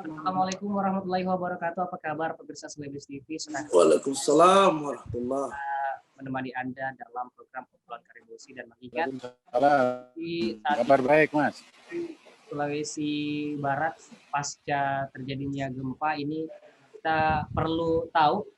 Assalamualaikum warahmatullahi wabarakatuh. Apa kabar pemirsa Selebes TV? Senang Waalaikumsalam warahmatullahi menemani Anda dalam program Obrolan Karebosi dan mengingat di kabar baik, Mas. Sulawesi Barat pasca terjadinya gempa ini kita perlu tahu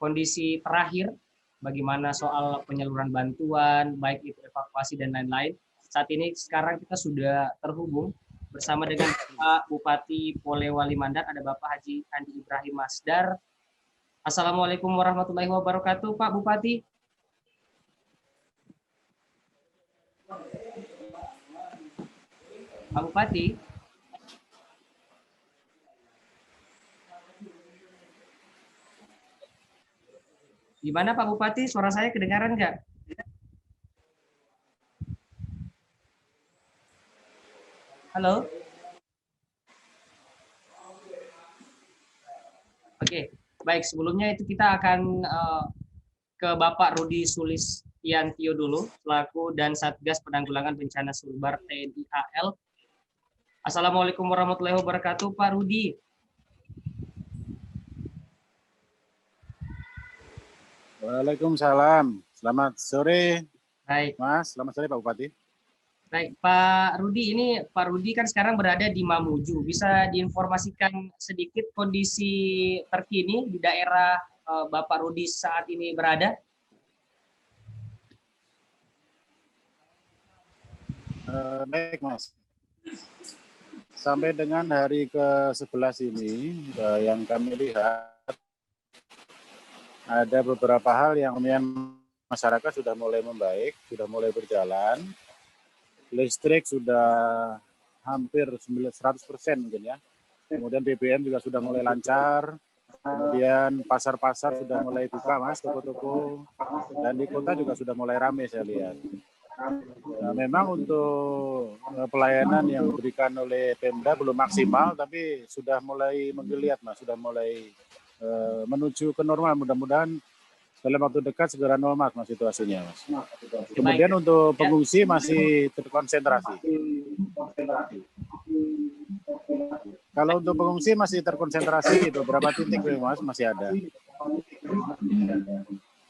kondisi terakhir bagaimana soal penyaluran bantuan, baik itu evakuasi dan lain-lain. Saat ini sekarang kita sudah terhubung bersama dengan Pak Bupati Polewali Mandar, ada Bapak Haji Andi Ibrahim Masdar. Assalamualaikum warahmatullahi wabarakatuh, Pak Bupati. Pak Bupati. Gimana Pak Bupati, suara saya kedengaran nggak? Halo? Oke, baik. Sebelumnya itu kita akan ke Bapak Rudi Sulistiantio dulu, selaku dan Satgas Penanggulangan Bencana Sumbar TNI AL. Assalamualaikum warahmatullahi wabarakatuh, Pak Rudi. Waalaikumsalam. Selamat sore, Baik. Mas. Selamat sore, Pak Bupati. Baik, Pak Rudi, ini Pak Rudi kan sekarang berada di Mamuju. Bisa diinformasikan sedikit kondisi terkini di daerah Bapak Rudi saat ini berada? Baik, Mas. Sampai dengan hari ke-11 ini, yang kami lihat, ada beberapa hal yang masyarakat sudah mulai membaik, sudah mulai berjalan. Listrik sudah hampir 100% mungkin ya. Kemudian BBM juga sudah mulai lancar. Kemudian pasar-pasar sudah mulai buka, Mas, toko-toko. Dan di kota juga sudah mulai ramai saya lihat. Nah, memang untuk pelayanan yang diberikan oleh Pemda belum maksimal, tapi sudah mulai menggeliat, Mas. Sudah mulai menuju ke normal. Mudah-mudahan dalam waktu dekat segera normal, Mas, situasinya, Mas. Kemudian untuk pengungsi masih terkonsentrasi. Kalau untuk pengungsi masih terkonsentrasi di beberapa titik, Mas, masih ada.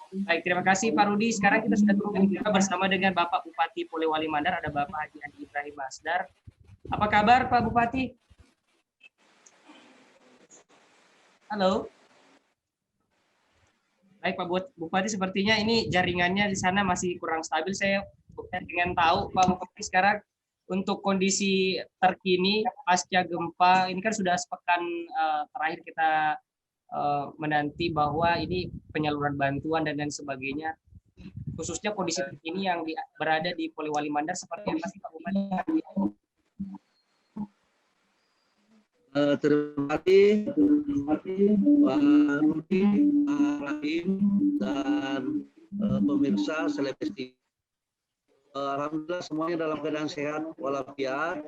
Baik, terima kasih Pak Rudi. Sekarang kita sudah terhubung juga bersama dengan Bapak Bupati Polewali Mandar, ada Bapak Haji Andi Ibrahim Masdar. Apa kabar Pak Bupati? Halo. Baik Pak Bupati, sepertinya ini jaringannya di sana masih kurang stabil. Saya ingin tahu Pak Bupati sekarang untuk kondisi terkini pasca gempa, ini kan sudah sepekan terakhir kita menanti bahwa ini penyaluran bantuan dan lain sebagainya. Khususnya kondisi terkini yang berada di Polewali Mandar seperti apa sih Pak Bupati? Terima kasih Pak Rudi, Pak Rahim, dan pemirsa Selebes TV. Alhamdulillah semuanya dalam keadaan sehat walafiat,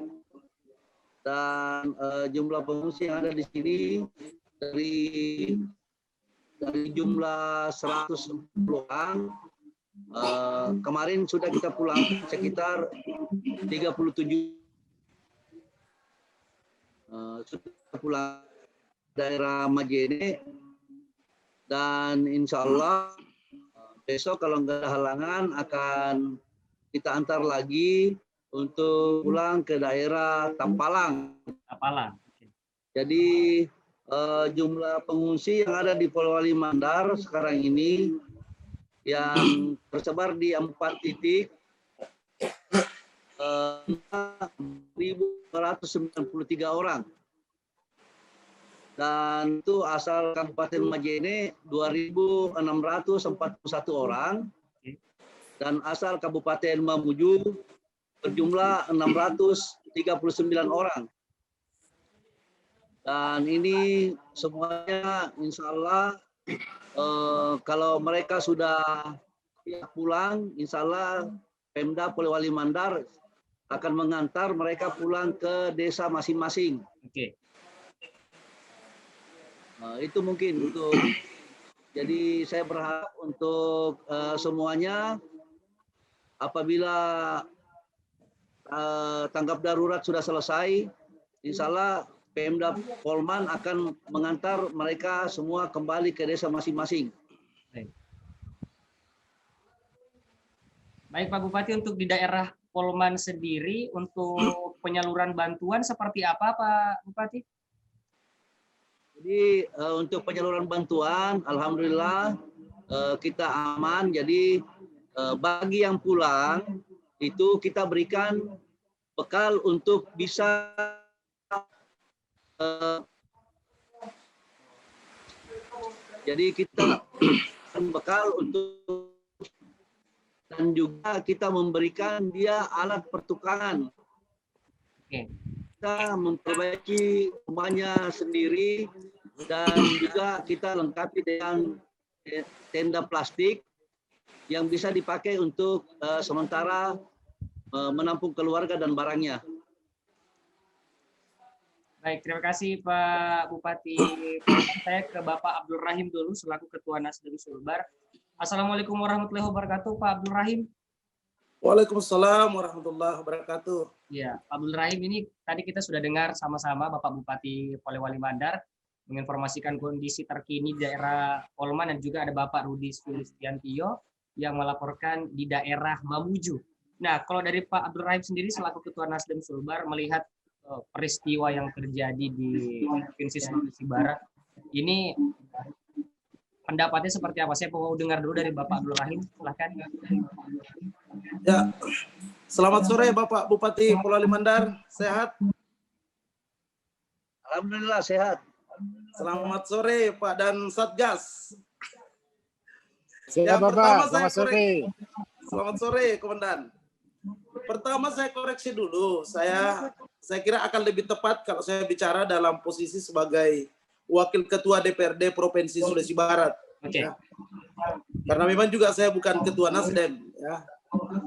dan jumlah pengungsi yang ada di sini dari jumlah 110 orang, kemarin sudah kita pulang sekitar 37. Sudah pulang daerah Majene, dan insya Allah besok kalau nggak ada halangan akan kita antar lagi untuk pulang ke daerah Tampalang. Jadi jumlah pengungsi yang ada di Polewali Mandar sekarang ini yang tersebar di 4 titik, 1.293 orang, dan itu asal Kabupaten Majene 2.641 orang, dan asal Kabupaten Mamuju berjumlah 639 orang. Dan ini semuanya insya Allah kalau mereka sudah pulang, insya Allah Pemda Polewali Mandar akan mengantar mereka pulang ke desa masing-masing. Oke. Itu mungkin untuk. Jadi saya berharap untuk semuanya apabila tanggap darurat sudah selesai, insya Allah Pemda Polman akan mengantar mereka semua kembali ke desa masing-masing. Baik Pak Bupati, untuk di daerah Polman sendiri untuk penyaluran bantuan seperti apa Pak Bupati? Jadi untuk penyaluran bantuan, alhamdulillah kita aman. Jadi bagi yang pulang itu kita berikan bekal untuk bisa jadi kita bekal untuk, dan juga kita memberikan dia alat pertukangan. Oke. Kita memperbaiki rumahnya sendiri dan juga kita lengkapi dengan tenda plastik yang bisa dipakai untuk sementara menampung keluarga dan barangnya. Baik, terima kasih Pak Bupati. Saya ke Bapak Abdul Rahim dulu selaku Ketua Nasdem Sulbar. Assalamualaikum warahmatullahi wabarakatuh, Pak Abdul Rahim. Waalaikumsalam warahmatullahi wabarakatuh. Ya, Pak Abdul Rahim, ini tadi kita sudah dengar sama-sama Bapak Bupati Polewali Mandar menginformasikan kondisi terkini di daerah Polman, dan juga ada Bapak Rudi Sulistiantio yang melaporkan di daerah Mamuju. Nah, kalau dari Pak Abdul Rahim sendiri selaku Ketua Nasdem Sulbar melihat peristiwa yang terjadi di Provinsi Sulawesi Barat ini, pendapatnya seperti apa? Saya mau dengar dulu dari Bapak Abdul Rahim, silahkan. Ya, selamat sore Bapak Bupati Polewali Mandar, sehat? Alhamdulillah sehat. Selamat sore Pak dan Satgas. Sehat Yang Bapak, pertama selamat sore. Selamat sore Komandan. Pertama saya koreksi dulu, saya kira akan lebih tepat kalau saya bicara dalam posisi sebagai Wakil Ketua DPRD Provinsi Sulawesi Barat. Oke. Ya. Karena memang juga saya bukan Ketua Nasdem. Ya.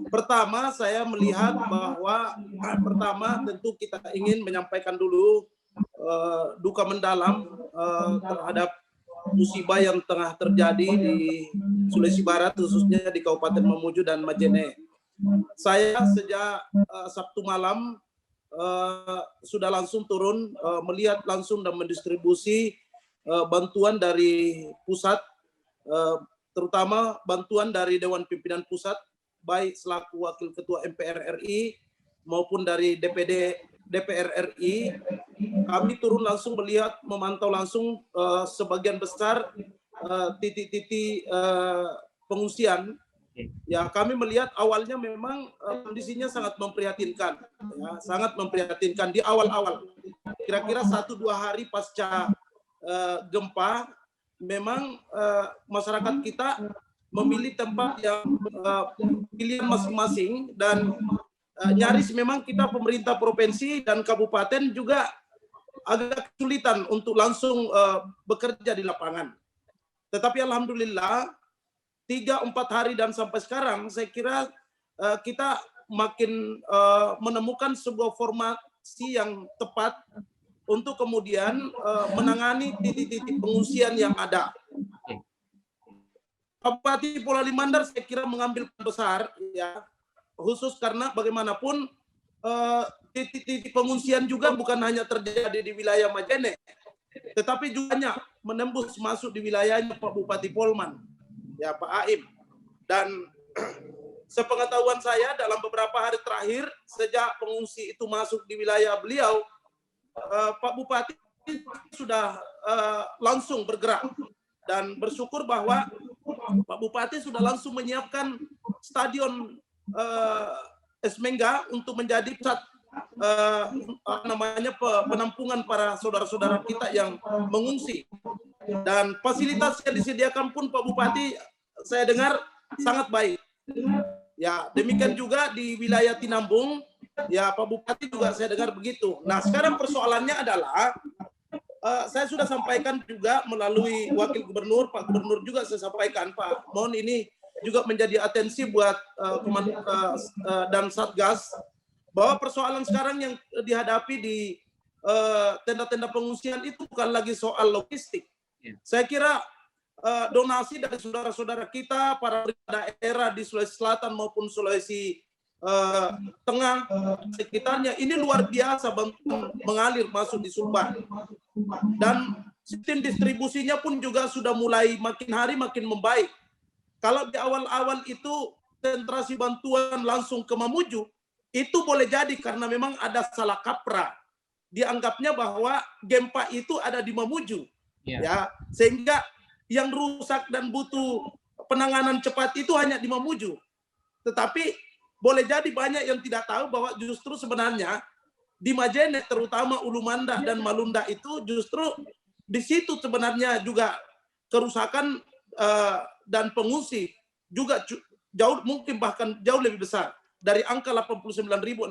Pertama saya melihat bahwa pertama tentu kita ingin menyampaikan dulu duka mendalam terhadap musibah yang tengah terjadi di Sulawesi Barat, khususnya di Kabupaten Mamuju dan Majene. Saya sejak Sabtu malam sudah langsung turun melihat langsung dan mendistribusi bantuan dari pusat, terutama bantuan dari Dewan Pimpinan Pusat, baik selaku Wakil Ketua MPR RI maupun dari DPR RI. Kami turun langsung melihat, memantau langsung sebagian besar titik-titik pengungsian. Ya, kami melihat awalnya memang kondisinya sangat memprihatinkan, ya, sangat memprihatinkan di awal-awal. Kira-kira 1-2 hari pasca gempa, memang masyarakat kita memilih tempat yang pilihan masing-masing, dan nyaris memang kita pemerintah provinsi dan kabupaten juga agak kesulitan untuk langsung bekerja di lapangan. Tetapi alhamdulillah 3-4 hari dan sampai sekarang saya kira kita makin menemukan sebuah formasi yang tepat untuk kemudian menangani titik-titik pengungsian yang ada. Bupati Polewali Mandar saya kira mengambil peran besar, ya, khusus karena bagaimanapun titik-titik pengungsian juga bukan hanya terjadi di wilayah Majene, tetapi juga banyak menembus masuk di wilayahnya Pak Bupati Polman, ya Pak Aim. Dan sepengetahuan saya dalam beberapa hari terakhir sejak pengungsi itu masuk di wilayah beliau, Pak Bupati sudah langsung bergerak, dan bersyukur bahwa Pak Bupati sudah langsung menyiapkan stadion Esmengga untuk menjadi pusat penampungan para saudara-saudara kita yang mengungsi. Dan fasilitas yang disediakan pun Pak Bupati saya dengar sangat baik. Ya, demikian juga di wilayah Tinambung, ya Pak Bupati juga saya dengar begitu. Nah, sekarang persoalannya adalah saya sudah sampaikan juga melalui Wakil Gubernur, Pak Gubernur juga saya sampaikan, Pak, mohon ini juga menjadi atensi buat dan Satgas, bahwa persoalan sekarang yang dihadapi di tenda-tenda pengungsian itu bukan lagi soal logistik. Saya kira donasi dari saudara-saudara kita, para daerah di Sulawesi Selatan maupun Sulawesi Tengah, sekitarnya. Ini luar biasa mengalir masuk di Sumbar. Dan sistem distribusinya pun juga sudah mulai makin hari makin membaik. Kalau di awal-awal itu konsentrasi bantuan langsung ke Mamuju, itu boleh jadi karena memang ada salah kaprah. Dianggapnya bahwa gempa itu ada di Mamuju. Ya, sehingga yang rusak dan butuh penanganan cepat itu hanya di Mamuju. Tetapi boleh jadi banyak yang tidak tahu bahwa justru sebenarnya di Majene, terutama Ulu Manda dan Malunda itu justru di situ sebenarnya juga kerusakan dan pengungsi juga jauh, mungkin bahkan jauh lebih besar dari angka 89.624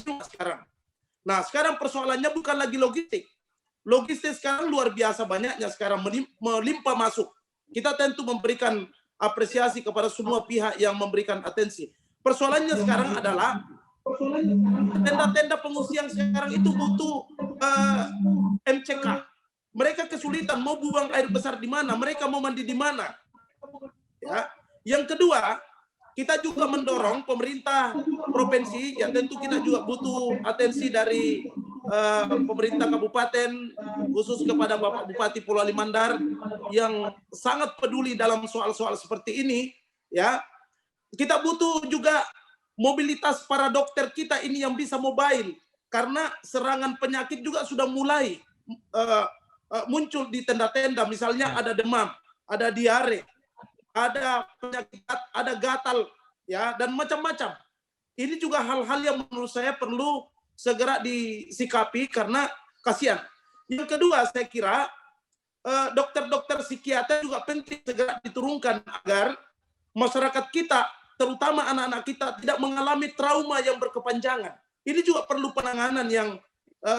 jiwa sekarang. Nah, sekarang persoalannya bukan lagi logistik. Logistik sekarang luar biasa banyaknya sekarang melimpah masuk. Kita tentu memberikan apresiasi kepada semua pihak yang memberikan atensi. Persoalannya sekarang adalah tenda-tenda pengungsian sekarang itu butuh MCK. Mereka kesulitan mau buang air besar di mana, mereka mau mandi di mana. Ya. Yang kedua, kita juga mendorong pemerintah provinsi, ya tentu kita juga butuh atensi dari pemerintah kabupaten, khusus kepada Bapak Bupati Polewali Mandar yang sangat peduli dalam soal-soal seperti ini. Ya, kita butuh juga mobilitas para dokter kita ini yang bisa mobile, karena serangan penyakit juga sudah mulai muncul di tenda-tenda. Misalnya ada demam, ada diare, ada penyakit, ada gatal, ya, dan macam-macam. Ini juga hal-hal yang menurut saya perlu segera disikapi karena kasihan. Yang kedua, saya kira dokter-dokter psikiater juga penting segera diturunkan agar masyarakat kita, terutama anak-anak kita, tidak mengalami trauma yang berkepanjangan. Ini juga perlu penanganan yang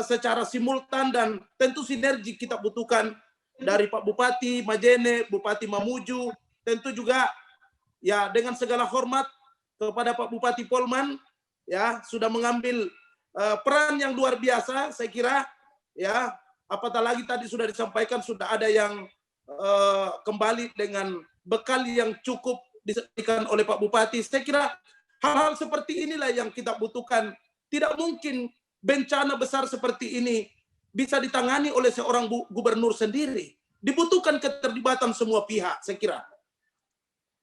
secara simultan dan tentu sinergi kita butuhkan dari Pak Bupati Majene, Bupati Mamuju, tentu juga ya dengan segala hormat kepada Pak Bupati Polman, ya sudah mengambil peran yang luar biasa, saya kira, ya. Apatah lagi tadi sudah disampaikan sudah ada yang kembali dengan bekal yang cukup disediakan oleh Pak Bupati. Saya kira hal-hal seperti inilah yang kita butuhkan. Tidak mungkin bencana besar seperti ini bisa ditangani oleh seorang gubernur sendiri. Dibutuhkan keterlibatan semua pihak, saya kira.